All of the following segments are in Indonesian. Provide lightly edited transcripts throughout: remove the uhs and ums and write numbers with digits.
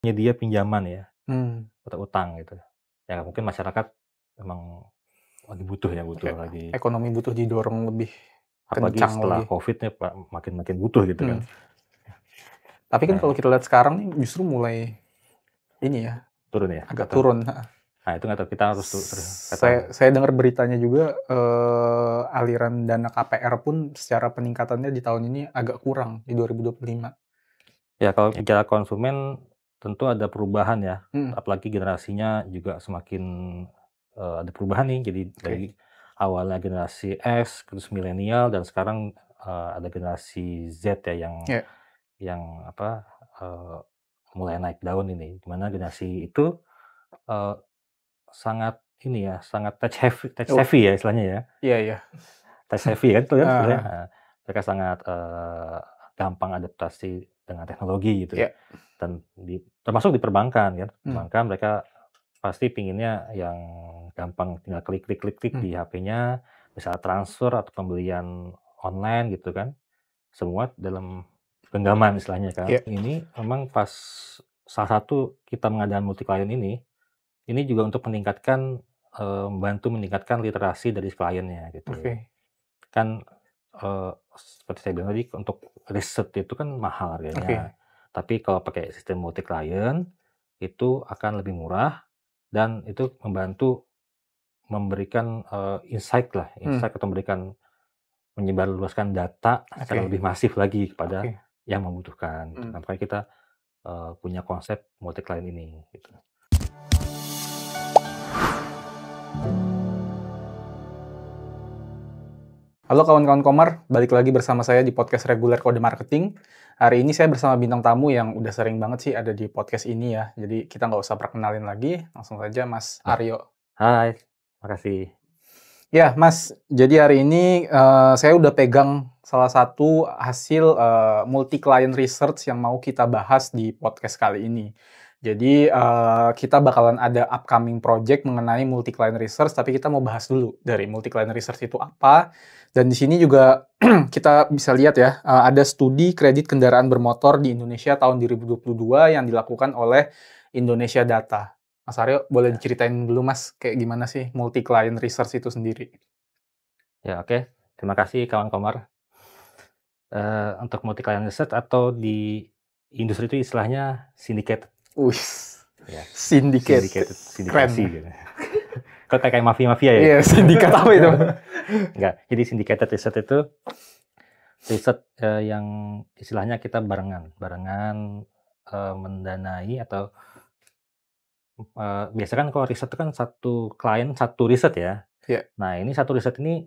penyedia pinjaman ya, atau utang gitu. Ya mungkin masyarakat memang lagi butuh Oke, lagi. ekonomi butuh didorong lebih Apalagi kencang setelah lagi. Covid nih Pak, makin butuh gitu kan. Tapi kan Nah, kalau kita lihat sekarang nih justru mulai ini ya, turun ya agak atau turun. nah itu nggak tahu kita harus Saya dengar beritanya juga aliran dana KPR pun secara peningkatannya di tahun ini agak kurang di 2025. ya kalau bicara konsumen tentu ada perubahan ya, Hmm, apalagi generasinya juga semakin ada perubahan nih. Jadi dari oke. awalnya generasi X, terus milenial dan sekarang ada generasi Z ya Ya, yang apa eee, mulai naik daun ini. Di mana generasi itu eee, sangat ini ya, sangat tech oh, savvy ya istilahnya ya. iya iya. Tech savvy kan itu kan istilahnya, Heeh, mereka sangat gampang adaptasi dengan teknologi gitu. iya. Dan termasuk di perbankan kan, Hmm, perbankan mereka pasti pinginnya yang gampang tinggal klik klik klik klik hmm, di HP-nya, bisa transfer atau pembelian online gitu kan, semua dalam genggaman istilahnya kan. iya. Ini memang pas salah satu kita mengadakan multi client ini juga untuk meningkatkan, membantu meningkatkan literasi dari kliennya gitu. Oke. Kan, seperti saya bilang tadi untuk riset itu kan mahal harganya, Oke. tapi kalau pakai sistem multi client, itu akan lebih murah dan itu membantu memberikan, Hmm, insight atau memberikan menyebarluaskan data secara oke. lebih masif lagi kepada Oke. yang membutuhkan gitu. Hmm. Nah, makanya kita, punya konsep multi client ini gitu. Halo kawan-kawan Komar, balik lagi bersama saya di podcast reguler Kode Marketing. Hari ini saya bersama bintang tamu yang udah sering banget sih ada di podcast ini ya. Jadi kita nggak usah perkenalin lagi, langsung saja Mas Ya, Aryo. hai, makasih. Ya Mas, jadi hari ini saya udah pegang salah satu hasil multi-client research yang mau kita bahas di podcast kali ini. Jadi kita bakalan ada upcoming project mengenai multi-client research, tapi kita mau bahas dulu dari multi-client research itu apa. Dan di sini juga kita bisa lihat ya, ada studi kredit kendaraan bermotor di Indonesia tahun 2022 yang dilakukan oleh Indonesia Data. Mas Aryo, boleh Ya, diceritain dulu Mas, kayak gimana sih multi-client research itu sendiri? ya oke, terima kasih kawan Komar. Untuk multi client research atau di industri itu istilahnya syndicated Wih, ya, sindiket, keren sindikasi ya. gitu. Kok kayak mafia-mafia ya? Iya, sindikat apa itu? Enggak, jadi syndicated research itu riset, yang istilahnya kita barengan, mendanai atau, biasanya kan kalau riset itu kan satu klien, satu riset ya. Iya. Nah ini satu riset ini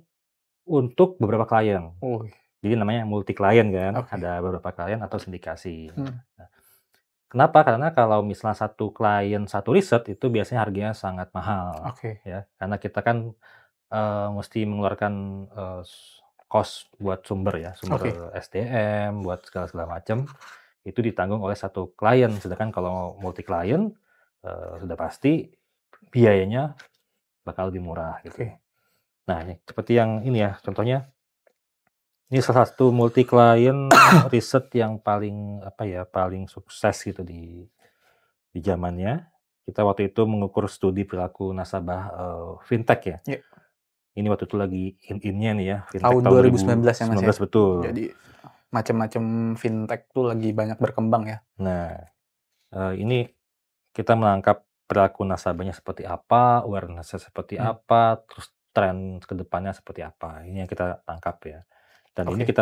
untuk beberapa klien. Oh, Jadi namanya multi klien kan, oke. ada beberapa klien atau sindikasi. Hmm, Nah, kenapa? Karena kalau misalnya satu klien, satu riset itu biasanya harganya sangat mahal, oke. ya. Karena kita kan, mesti mengeluarkan, cost buat sumber ya, Oke. sumber SDM, buat segala-segala macam, itu ditanggung oleh satu klien. Sedangkan kalau multi klien, sudah pasti biayanya bakal lebih murah gitu. Oke. Nah, ini seperti yang ini ya, contohnya ini salah satu multi client riset yang paling apa ya, paling sukses gitu di zamannya. Kita waktu itu mengukur studi perilaku nasabah, fintech ya. Iya. Ini waktu itu lagi in-nya nih ya, fintech Tahun tahun 2019 ya, Mas, ya? 2019 betul. Jadi macam-macam fintech tuh lagi banyak berkembang ya? Nah, ini kita menangkap perilaku nasabahnya seperti apa, awareness-nya seperti Hmm, apa, terus tren ke depannya seperti apa. Ini yang kita tangkap ya. Dan ini oke.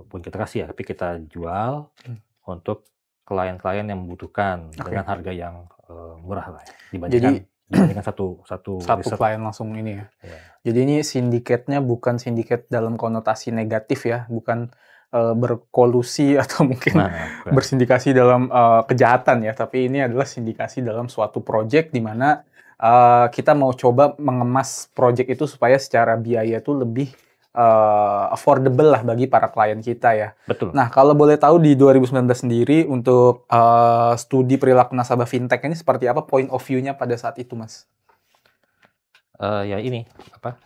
bukan kita kasih ya, tapi kita jual Hmm, untuk klien-klien yang membutuhkan dengan oke. harga yang, murah lah ya, dibandingkan Jadi dibandingkan satu satu satu riset. klien langsung ini ya? Ya, Jadi ini sindikatnya bukan sindikat dalam konotasi negatif ya, bukan berkolusi atau mungkin nah, bukan. bersindikasi dalam kejahatan ya, tapi ini adalah sindikasi dalam suatu project di mana kita mau coba mengemas project itu supaya secara biaya itu lebih affordable lah bagi para klien kita ya. Betul. Nah, kalau boleh tahu di 2019 sendiri untuk studi perilaku nasabah fintech ini seperti apa point of view-nya pada saat itu, Mas? Ya ini, apa,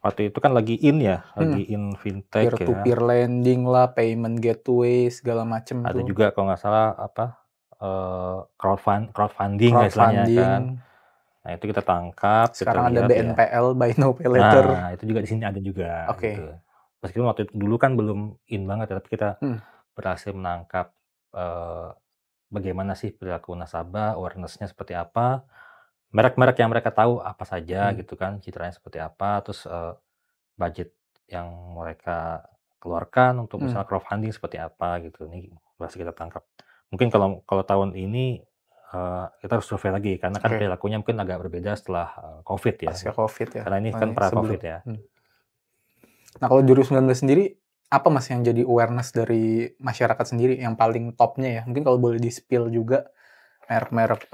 waktu itu kan lagi in ya, lagi in fintech ya. Peer-to-peer lending lah, payment gateway segala macem Ada tuh. juga kalau nggak salah crowdfunding lah istilahnya kan. Crowdfunding. Nah itu kita tangkap, kita Sekarang ada lihat ya. BNPL, Buy Now Pay Later. Nah itu juga di sini ada juga Oke. gitu. Meskipun waktu itu dulu kan belum in banget ya, tapi kita berhasil menangkap bagaimana sih perilaku nasabah, awareness-nya seperti apa, merek-merek yang mereka tahu apa saja gitu kan, citranya seperti apa, terus budget yang mereka keluarkan untuk misalnya crowdfunding seperti apa gitu. Ini berhasil kita tangkap. Mungkin kalau tahun ini kita harus survei lagi karena kan perilakunya mungkin agak berbeda setelah COVID ya. Pasca COVID ya. Karena ini kan pra-COVID ya. Nah kalau 2019 sendiri, apa Mas yang jadi awareness dari masyarakat sendiri yang paling topnya ya? Mungkin kalau boleh di-spill juga merek-merek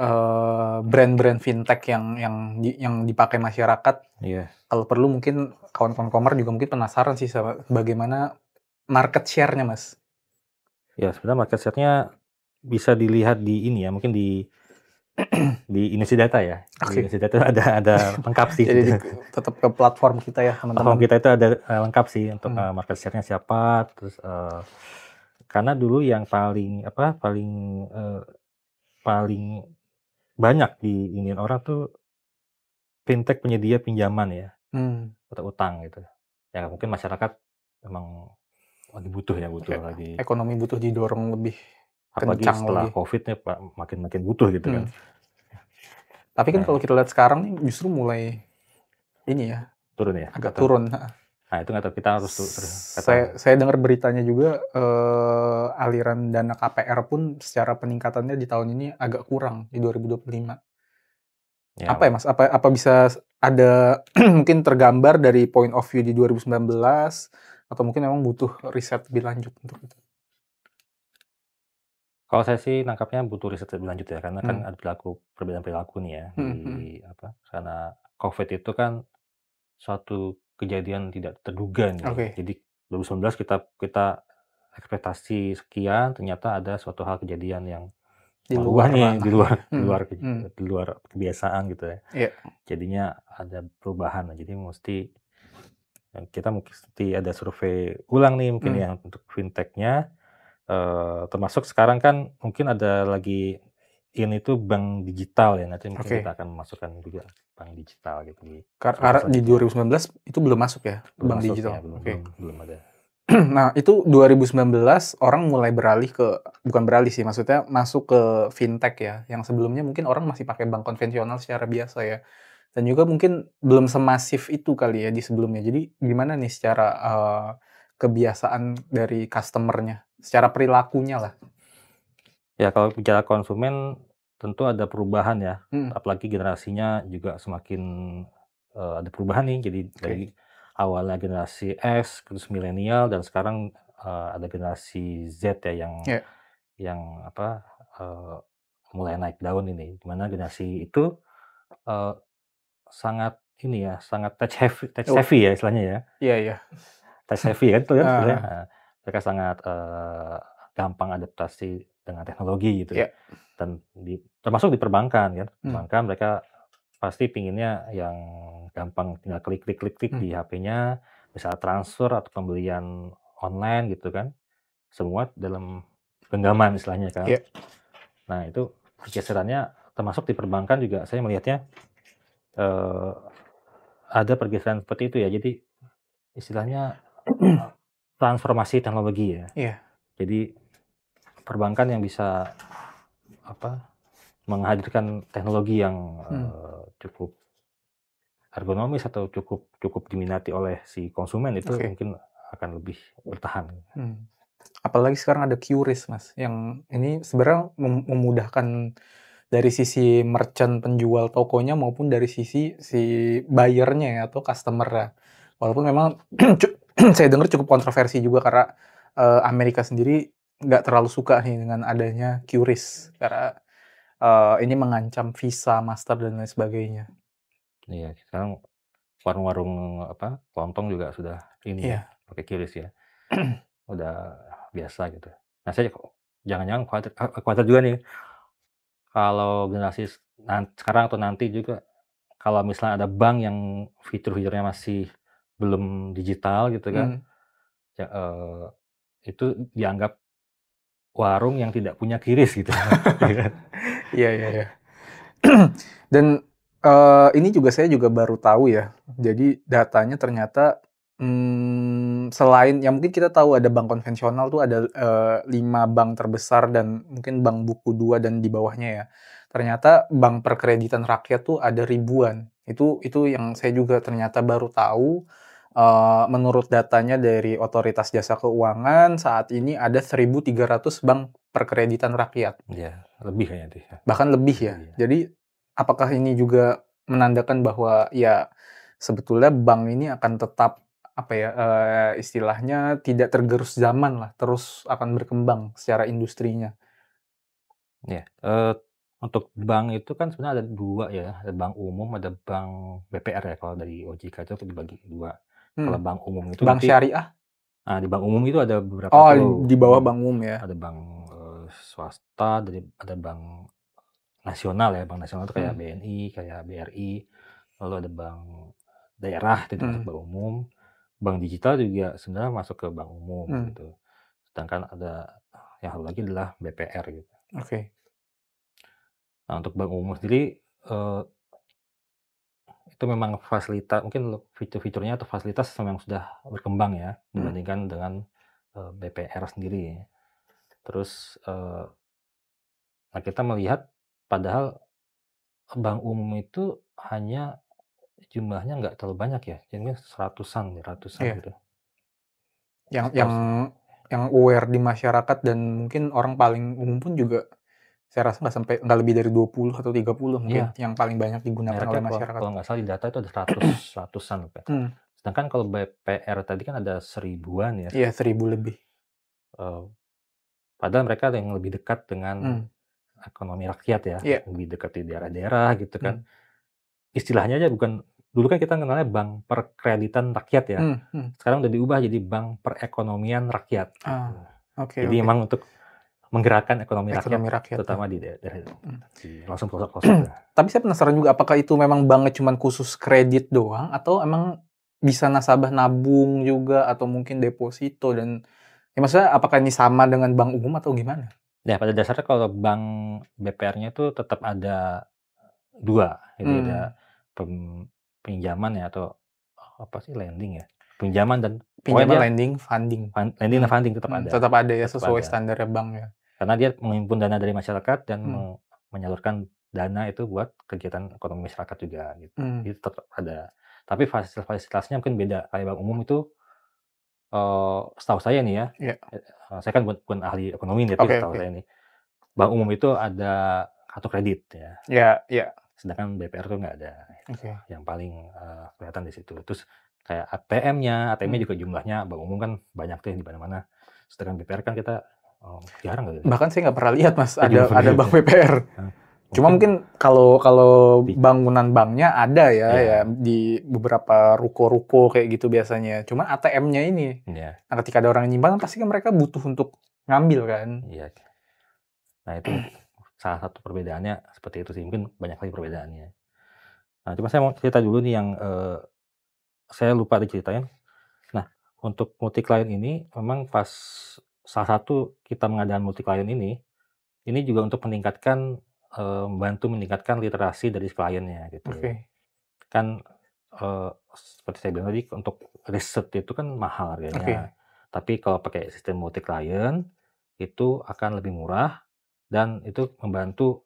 brand-brand fintech yang dipakai masyarakat. Iya. Kalau perlu mungkin kawan-kawan komer juga mungkin penasaran sih sama bagaimana market share-nya Mas. Ya sebenarnya market share-nya bisa dilihat di ini ya, mungkin di Indonesia Data ya. Di Indonesia Data ada lengkap sih. Jadi tetap ke platform kita ya teman-teman. Platform kita itu ada lengkap sih untuk market share-nya siapa, terus karena dulu yang paling banyak diingin orang tuh fintech penyedia pinjaman ya, atau utang gitu. Ya mungkin masyarakat memang lagi butuh lagi. Ekonomi butuh didorong lebih apalagi kencang setelah lagi. COVID-nya makin butuh gitu kan. Tapi kan kalau kita lihat sekarang nih justru mulai ini ya, turun ya, agak turun. Nah itu nggak tahu, kita harus saya dengar beritanya juga aliran dana KPR pun secara peningkatannya di tahun ini agak kurang di 2025. Ya, Apa ya Mas? Apa bisa ada mungkin tergambar dari point of view di 2019 atau mungkin memang butuh riset lebih lanjut untuk itu? Kalau saya sih nangkapnya butuh riset lebih lanjut ya, karena kan ada perbedaan perilaku nih ya karena COVID itu kan suatu kejadian tidak terduga nih. Jadi 2019 kita ekspektasi sekian, ternyata ada suatu hal kejadian yang di luar kebiasaan gitu ya. Jadinya ada perubahan. Jadi kita mesti ada survei ulang nih mungkin ya untuk fintech-nya. Termasuk sekarang kan mungkin ada lagi ini tuh bank digital ya, nanti mungkin kita akan masukkan juga bank digital gitu. Karena di 2019 itu belum masuk ya, bank digital. Ya, belum ada. Nah itu 2019 orang mulai bukan beralih sih, maksudnya masuk ke fintech ya, yang sebelumnya mungkin orang masih pakai bank konvensional secara biasa ya. Dan juga mungkin belum semasif itu kali ya di sebelumnya. Jadi gimana nih secara kebiasaan dari customer-nya, secara perilakunya lah. Ya kalau bicara konsumen tentu ada perubahan ya, apalagi generasinya juga semakin ada perubahan nih. Jadi dari awalnya generasi X, terus milenial, dan sekarang ada generasi Z ya yang mulai naik daun ini. Dimana generasi itu sangat touch heavy ya istilahnya ya. Iya. Touch heavy kan itu kan istilahnya. Mereka sangat gampang adaptasi dengan teknologi gitu. Dan termasuk di perbankan kan. Perbankan mereka pasti pinginnya yang gampang, tinggal klik di HP-nya, misalnya transfer atau pembelian online gitu kan. Semua dalam genggaman istilahnya kan. Nah itu pergeserannya termasuk di perbankan juga saya melihatnya ada pergeseran seperti itu ya. Jadi istilahnya transformasi teknologi ya. Jadi perbankan yang bisa menghadirkan teknologi yang cukup ergonomis atau cukup diminati oleh si konsumen itu mungkin akan lebih bertahan. Apalagi sekarang ada QRIS Mas, yang ini sebenarnya memudahkan dari sisi merchant penjual tokonya maupun dari sisi si buyer-nya ya, atau customer-nya. Walaupun memang saya dengar cukup kontroversi juga karena Amerika sendiri nggak terlalu suka nih dengan adanya QRIS karena ini mengancam Visa, Master dan lain sebagainya. Iya, sekarang warung-warung kelontong juga sudah ini ya, pakai QRIS ya. Udah biasa gitu. Nah saya jangan-jangan khawatir juga nih kalau generasi sekarang atau nanti juga, kalau misalnya ada bank yang fitur-fiturnya masih belum digital gitu kan, Hmm. ya, itu dianggap warung yang tidak punya kiris gitu. Ya kan? Iya, iya, iya. Dan ini juga saya juga baru tahu ya. Jadi datanya ternyata selain ya mungkin kita tahu ada bank konvensional tuh ada 5 bank terbesar dan mungkin bank buku 2 dan di bawahnya ya. Ternyata bank perkreditan rakyat tuh ada ribuan. Itu yang saya juga ternyata baru tahu. Menurut datanya dari Otoritas Jasa Keuangan saat ini ada 1.300 bank perkreditan rakyat. Ya, lebih kayaknya tuh ya. Bahkan lebih ya. Lebih ya. Jadi apakah ini juga menandakan bahwa ya sebetulnya bank ini akan tetap apa ya istilahnya tidak tergerus zaman lah, terus akan berkembang secara industrinya. Ya, untuk bank itu kan sebenarnya ada 2 ya, ada bank umum, ada bank BPR ya, kalau dari OJK itu dibagi 2. Kalau Hmm. bank umum itu Bank nanti syariah? di bank umum itu ada beberapa Oh, tuh, di bawah bank umum ya. ada bank, swasta, ada bank nasional ya, bank nasional itu kayak Hmm. BNI, kayak BRI, lalu ada bank daerah itu masuk Hmm. bank umum, bank digital juga sebenarnya masuk ke bank umum Hmm. gitu. Sedangkan ada yang satu lagi adalah BPR gitu. Oke. Nah, untuk bank umum sendiri, itu memang mungkin fitur-fiturnya atau fasilitas memang sudah berkembang ya, Hmm. dibandingkan dengan, BPR sendiri. Terus, nah kita melihat padahal bank umum itu hanya jumlahnya nggak terlalu banyak ya, jadi ratusan Iya. gitu. Yang yang Setahu yang aware di masyarakat dan mungkin orang paling umum pun juga saya rasa nggak lebih dari 20 atau 30 mungkin iya, yang paling banyak digunakan mereknya oleh kalau masyarakat. kalau nggak salah di data itu ada ratusan Pak. Hmm. Sedangkan kalau BPR tadi kan ada seribuan ya, Iya, 1.000 lebih. eee, padahal mereka yang lebih dekat dengan Hmm. ekonomi rakyat ya, Iya. lebih dekat di daerah-daerah gitu kan. Hmm. Istilahnya aja bukan dulu kan kita kenalnya bank perkreditan rakyat ya, Hmm. Hmm. sekarang udah diubah jadi bank perekonomian rakyat gitu. Ah, oke, Jadi oke. emang untuk menggerakkan ekonomi rakyat, Ekonomi rakyat ya. terutama di daerah Hmm. di langsung pelosok-pelosok ya. Tapi saya penasaran juga apakah itu memang banknya cuman khusus kredit doang atau emang bisa nasabah nabung juga atau mungkin deposito dan ya maksudnya apakah ini sama dengan bank umum atau gimana? Ya pada dasarnya kalau bank BPR-nya itu tetap ada 2, jadi ada Hmm. pinjaman ya atau apa sih lending ya, pinjaman dan pokoknya Pinjaman, dia lending, funding. lending dan funding tetap ada, Tetap ada ya tetap sesuai ada. standarnya bank ya. Karena dia menghimpun dana dari masyarakat dan Hmm. menyalurkan dana itu buat kegiatan ekonomi masyarakat juga gitu. Hmm. Itu tetap ada. Tapi fasilitas-fasilitasnya mungkin beda. Kayak bank umum itu, setahu saya nih ya, Iya. saya kan bukan ahli ekonomi nih, tapi Oke, setahu oke. saya nih, bank umum itu ada kartu kredit ya, Ya, ya. sedangkan BPR tuh nggak ada gitu. Oke. Yang paling, kelihatan di situ. Terus kayak ATM-nya Hmm. juga jumlahnya bank umum kan banyak tuh di mana-mana. Sedangkan BPR kan kita, jarang kali lihat. Bahkan saya nggak pernah lihat Mas Saya juga ada belum bank lihat. BPR. Cuma Mungkin mungkin kalau di bangunan banknya ada ya, ya ya, di beberapa ruko-ruko kayak gitu biasanya. Cuma ATM-nya ini, ya. nah ketika ada orang yang nyimpan pasti kan mereka butuh untuk ngambil kan. Iya. Nah, itu salah satu perbedaannya seperti itu sih, mungkin banyak lagi perbedaannya. Nah, cuma saya mau cerita dulu nih yang, saya lupa diceritain. Nah, untuk multi client ini memang pas salah satu kita mengadakan multi client ini juga untuk meningkatkan, membantu meningkatkan literasi dari kliennya gitu. Oke, Kan, seperti saya bilang tadi untuk riset itu kan mahal harganya. oke. Tapi kalau pakai sistem multi client itu akan lebih murah dan itu membantu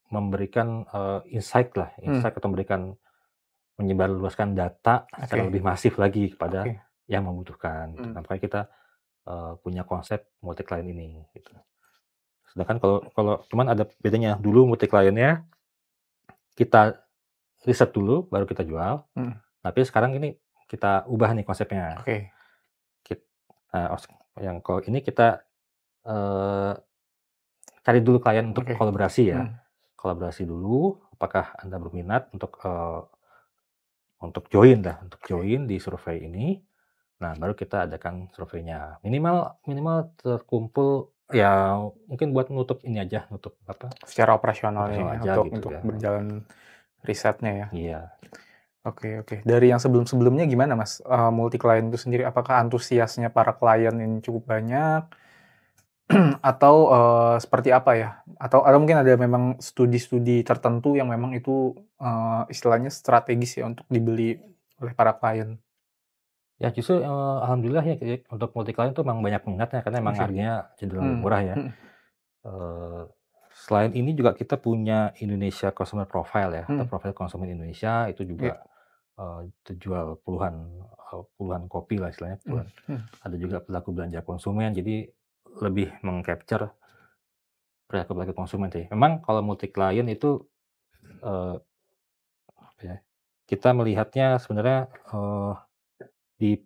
memberikan, Hmm. insight atau menyebarluaskan data secara Oke, lebih masif lagi kepada oke. yang membutuhkan gitu. Hmm. Nah, makanya kita, punya konsep multi client ini gitu. Sedangkan kalau kalau cuman ada bedanya, dulu multi client-nya kita riset dulu baru kita jual, Hmm. tapi sekarang ini kita ubah nih konsepnya. Oke, Kit yang kalau ini kita, eee, cari dulu klien untuk oke. kolaborasi ya. Hmm. Kolaborasi dulu, apakah Anda berminat untuk join untuk Oke. join di survei ini. Nah, baru kita adakan surveinya. Minimal minimal terkumpul ya mungkin buat nutup ini aja, nutup apa, Secara operasionalnya operasional ya aja gitu untuk kan. berjalan risetnya ya. Iya. Oke oke. Dari yang sebelum-sebelumnya gimana Mas, multi klien itu sendiri? Apakah antusiasnya para klien ini cukup banyak? Atau, seperti apa ya? Atau mungkin ada memang studi-studi tertentu yang memang itu, istilahnya strategis ya untuk dibeli oleh para klien? Ya justru, alhamdulillah ya untuk multi client tuh memang banyak minatnya karena emang Oke. harganya cenderung lebih Hmm, murah ya. mhm, Eee, Selain ini juga kita punya Indonesia Consumer Profile ya, atau mhm, profil konsumen Indonesia itu iya, juga, terjual puluhan, puluhan kopi lah istilahnya, mhm puluhan. mhm, Ada juga perilaku belanja konsumen, jadi lebih meng-capture perilaku-perilaku konsumen sih. Memang kalau multi client itu, eee, apa ya, kita melihatnya sebenarnya, di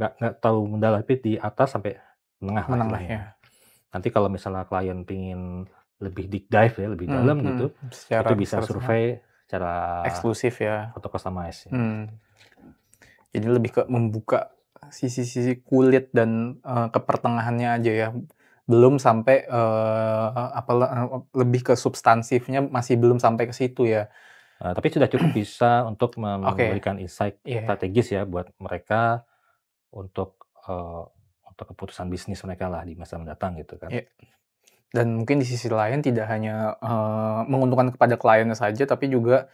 nggak terlalu mendalam, tapi di atas sampai menengah lah menengah istilahnya ya. ya. Nanti kalau misalnya klien pengen lebih deep dive ya, lebih dalam gitu, Secara itu bisa research-nya survei secara eksklusif ya. auto customize ya. Mmm, jadi lebih ke membuka sisi-sisi kulit dan, ke pertengahannya aja ya. Belum sampai, lebih ke substansifnya masih belum sampai ke situ ya. Tapi sudah cukup bisa untuk Oke, memberikan insight iya iya, strategis ya buat mereka untuk, untuk keputusan bisnis mereka lah di masa mendatang gitu kan. iya. Dan mungkin di sisi lain tidak hanya, menguntungkan kepada kliennya saja, tapi juga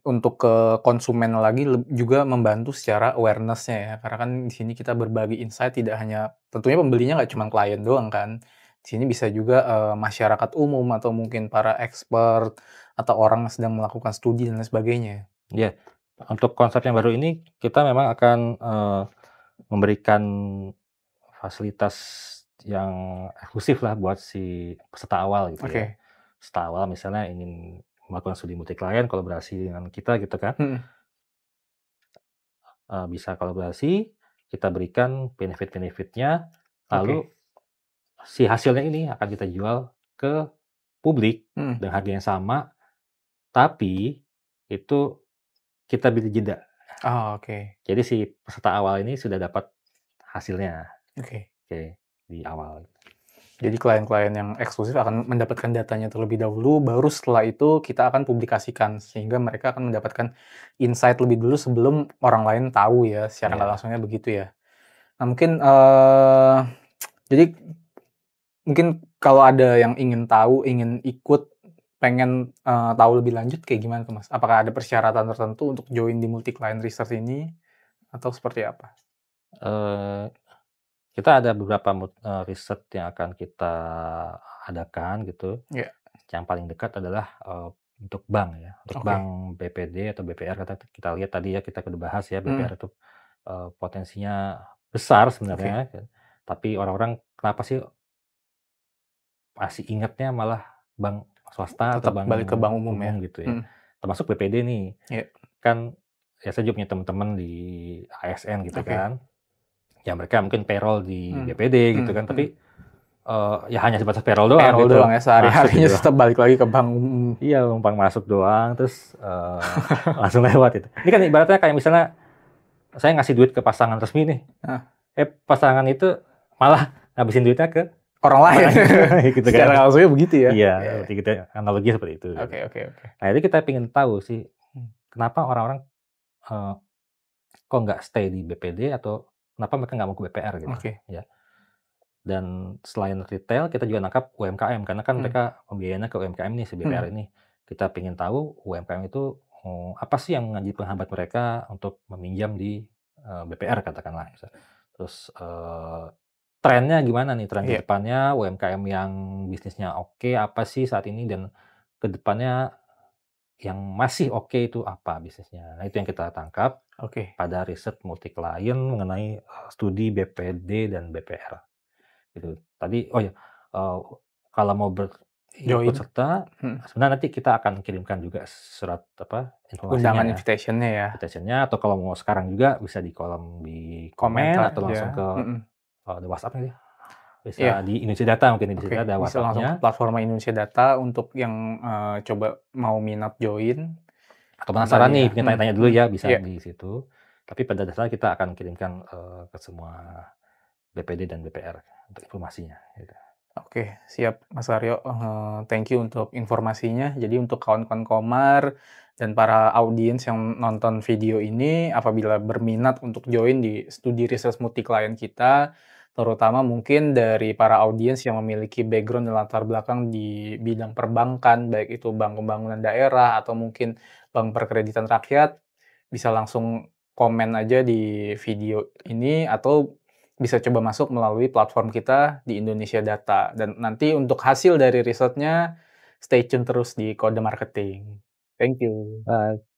untuk ke konsumen lagi juga membantu secara awareness-nya ya. Karena kan di sini kita berbagi insight tidak hanya tentunya pembelinya nggak cuma klien doang kan. Di sini bisa juga, masyarakat umum atau mungkin para expert atau orang yang sedang melakukan studi dan lain sebagainya. Ya, untuk konsep yang baru ini kita memang akan, memberikan fasilitas yang eksklusif lah buat si peserta awal gitu ya. Oke, Peserta awal misalnya ingin melakukan studi multi client, kolaborasi dengan kita gitu kan, mhm, bisa kolaborasi, kita berikan benefit-benefit-nya, lalu oke, si hasilnya ini akan kita jual ke publik mhm. dengan harga yang sama, tapi itu kita beri jeda. Oh, oke Jadi si peserta awal ini sudah dapat hasilnya, oke. oke, di awal. Jadi klien-klien yang eksklusif akan mendapatkan datanya terlebih dahulu, baru setelah itu kita akan publikasikan, sehingga mereka akan mendapatkan insight lebih dulu sebelum orang lain tahu ya, secara nggak Iya. langsungnya begitu ya. Nah mungkin, jadi mungkin kalau ada yang ingin tahu, ingin ikut, pengen, tahu lebih lanjut kayak gimana tuh Mas? Apakah ada persyaratan tertentu untuk join di multi client research ini, atau seperti apa? Eee, kita ada beberapa riset yang akan kita adakan gitu. Iya, Yang paling dekat adalah, untuk bank ya, untuk bank oke. BPD atau BPR kita lihat tadi ya, kita udah bahas ya Mhm, BPR itu, potensinya besar oke. sebenarnya, tapi orang-orang kenapa sih masih ingatnya malah bank swasta atau Tetap bank balik ke bank umum ya? umum gitu ya. Mhm, Termasuk BPD nih, iya, kan ya saya juga punya teman-teman di ASN gitu oke. kan, ya mereka mungkin payroll di Mhm, BPD gitu mhm kan, mhm. tapi, ya hanya sebatas payroll doang Payroll doang gitu, ya, masuk sehari-harinya gitu. tetap balik lagi ke bank, mhm. Iya, numpang masuk doang, terus, langsung lewat itu. Ini kan ibaratnya kayak misalnya saya ngasih duit ke pasangan resmi nih, Heeh, pasangan itu malah ngabisin duitnya ke orang lain. teman, gitu Secara kan. nggak langsungnya begitu ya? Iya, Iya iya. seperti gitu ya, analoginya seperti itu gitu. Oke oke oke. Nah, itu kita pengen tahu sih, Mmm, kenapa orang-orang, eee, kok nggak stay di BPD atau kenapa mereka nggak mau ke BPR gitu, oke. ya. Dan selain retail, kita juga nangkap UMKM, karena kan Mmm, mereka pembiayaannya ke UMKM nih si BPR mhm, ini. Kita pengen tahu UMKM itu, apa sih yang menjadi penghambat mereka untuk meminjam di, BPR katakanlah misal. Terus, trennya gimana nih, tren ke iya, depannya UMKM yang bisnisnya oke apa sih saat ini dan ke depannya yang masih oke itu apa bisnisnya. Nah itu yang kita tangkap oke. pada riset multi client mengenai, studi BPD dan BPR. Gitu. Tadi oh ya, kalau mau ikut Join, serta, mhm, sebenarnya nanti kita akan kirimkan juga surat apa, informasinya undangan ya, invitation-nya ya, invitation-nya atau kalau mau sekarang juga bisa di kolom di komen komentar atau langsung ya, ke, mhm, di WhatsApp ya, bisa iya, di Indonesia Data mungkin di situ oke. ada Bisa langsung ke WhatsApp-nya, platform Indonesia Data untuk yang, coba mau minat join, atau penasaran tadi nih ya, pengen tanya-tanya dulu mhm, ya bisa iya, di situ. Tapi pada dasarnya kita akan kirimkan, ke semua BPD dan BPR untuk informasinya gitu. Oke, siap Mas Aryo, thank you untuk informasinya. Jadi untuk kawan-kawan Komar dan para audiens yang nonton video ini, apabila berminat untuk join di studi research multi klien kita, terutama mungkin dari para audiens yang memiliki background dan latar belakang di bidang perbankan, baik itu bank pembangunan daerah atau mungkin bank perkreditan rakyat, bisa langsung komen aja di video ini atau bisa coba masuk melalui platform kita di Indonesia Data. Dan nanti untuk hasil dari risetnya, stay tune terus di Kode Marketing. Thank you. Bye.